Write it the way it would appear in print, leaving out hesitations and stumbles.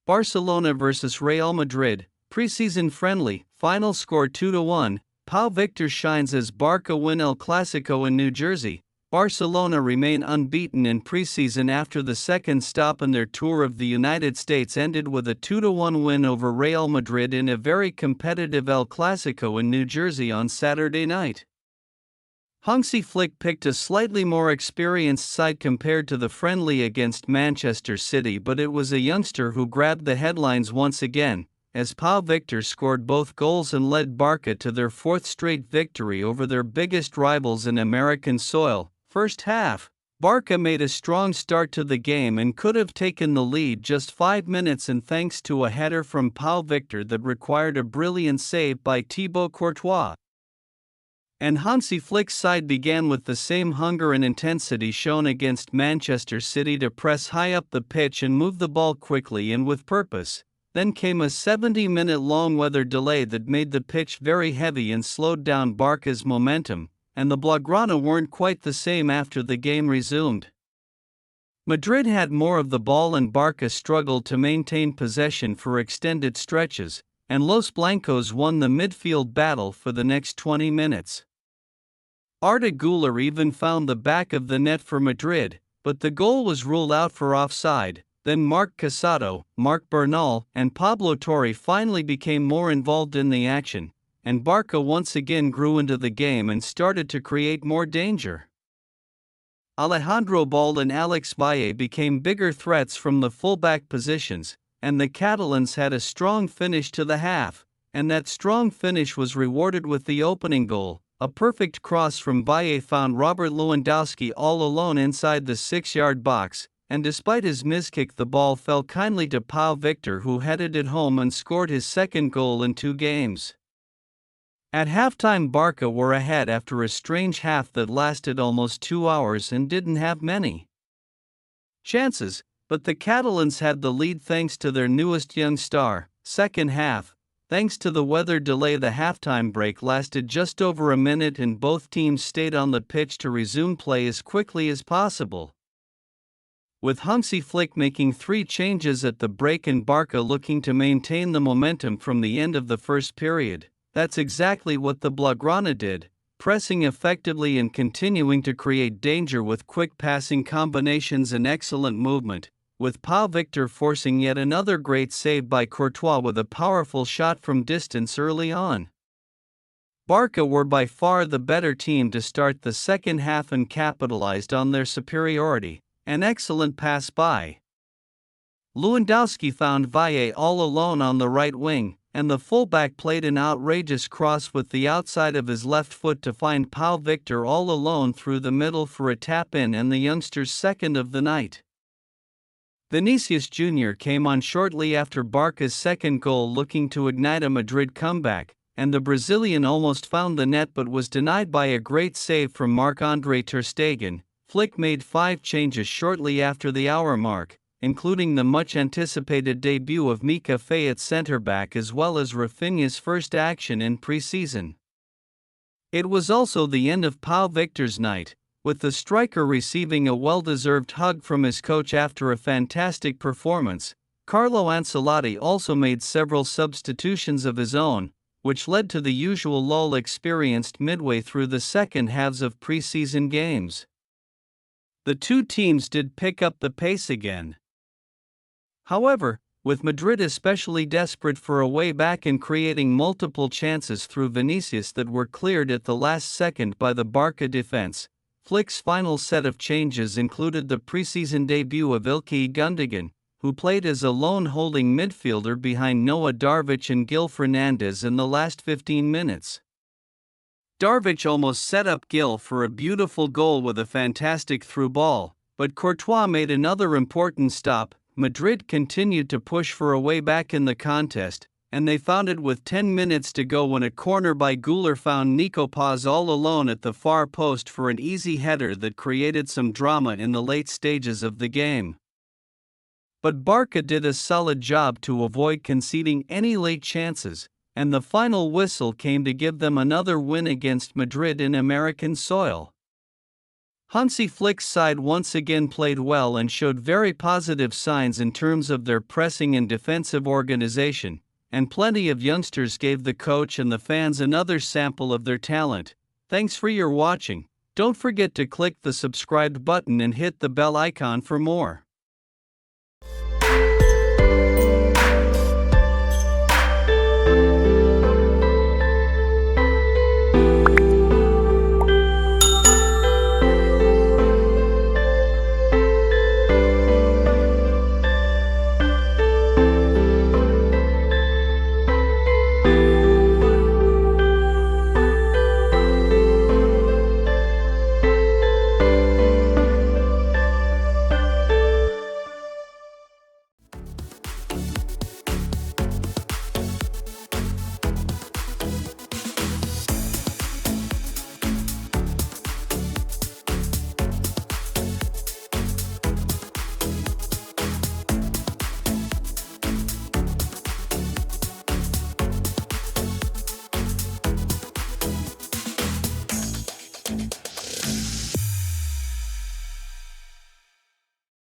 Barcelona vs Real Madrid, preseason friendly, final score 2-1. Pau Víctor shines as Barça win El Clásico in New Jersey. Barcelona remain unbeaten in preseason after the second stop in their tour of the United States ended with a 2-1 win over Real Madrid in a very competitive El Clásico in New Jersey on Saturday night. Hansi Flick picked a slightly more experienced side compared to the friendly against Manchester City, but it was a youngster who grabbed the headlines once again, as Pau Víctor scored both goals and led Barça to their fourth straight victory over their biggest rivals in American soil. First half, Barça made a strong start to the game and could have taken the lead just 5 minutes, and thanks to a header from Pau Víctor that required a brilliant save by Thibaut Courtois. And Hansi Flick's side began with the same hunger and intensity shown against Manchester City to press high up the pitch and move the ball quickly and with purpose. Then came a 70-minute-long weather delay that made the pitch very heavy and slowed down Barca's momentum, and the Blaugrana weren't quite the same after the game resumed. Madrid had more of the ball and Barca struggled to maintain possession for extended stretches, and Los Blancos won the midfield battle for the next 20 minutes. Arda Güler even found the back of the net for Madrid, but the goal was ruled out for offside. Then Marc Casado, Marc Bernal, and Pablo Torre finally became more involved in the action, and Barca once again grew into the game and started to create more danger. Alejandro Ball and Alex Valle became bigger threats from the fullback positions, and the Catalans had a strong finish to the half, and that strong finish was rewarded with the opening goal. A perfect cross from Valle found Robert Lewandowski all alone inside the 6-yard box, and despite his miskick the ball fell kindly to Pau Víctor, who headed it home and scored his second goal in 2 games. At halftime, Barca were ahead after a strange half that lasted almost 2 hours and didn't have many chances, but the Catalans had the lead thanks to their newest young star. Second half, thanks to the weather delay, the halftime break lasted just over a minute and both teams stayed on the pitch to resume play as quickly as possible. With Hansi Flick making 3 changes at the break and Barca looking to maintain the momentum from the end of the first period, that's exactly what the Blaugrana did, pressing effectively and continuing to create danger with quick passing combinations and excellent movement, with Pau Víctor forcing yet another great save by Courtois with a powerful shot from distance early on. Barca were by far the better team to start the second half and capitalized on their superiority. An excellent pass by Lewandowski found Valle all alone on the right wing, and the fullback played an outrageous cross with the outside of his left foot to find Pau Víctor all alone through the middle for a tap-in and the youngster's second of the night. Vinicius Jr. came on shortly after Barca's second goal looking to ignite a Madrid comeback, and the Brazilian almost found the net but was denied by a great save from Marc-Andre ter Stegen. Flick made 5 changes shortly after the hour mark, including the much-anticipated debut of Mika Faye at centre-back as well as Rafinha's first action in pre-season. It was also the end of Pau Víctor's night, with the striker receiving a well-deserved hug from his coach after a fantastic performance. Carlo Ancelotti also made several substitutions of his own, which led to the usual lull experienced midway through the second halves of pre-season games. The 2 teams did pick up the pace again. However, with Madrid especially desperate for a way back and creating multiple chances through Vinicius that were cleared at the last second by the Barca defense, Flick's final set of changes included the preseason debut of Ilkay Gundogan, who played as a lone holding midfielder behind Noah Darvic and Gil Fernandez in the last 15 minutes. Darvic almost set up Gil for a beautiful goal with a fantastic through ball, but Courtois made another important stop. Madrid continued to push for a way back in the contest, and they found it with 10 minutes to go when a corner by Güler found Nico Paz all alone at the far post for an easy header that created some drama in the late stages of the game. But Barca did a solid job to avoid conceding any late chances, and the final whistle came to give them another win against Madrid in American soil. Hansi Flick's side once again played well and showed very positive signs in terms of their pressing and defensive organization, and plenty of youngsters gave the coach and the fans another sample of their talent. Thanks for your watching. Don't forget to click the subscribe button and hit the bell icon for more.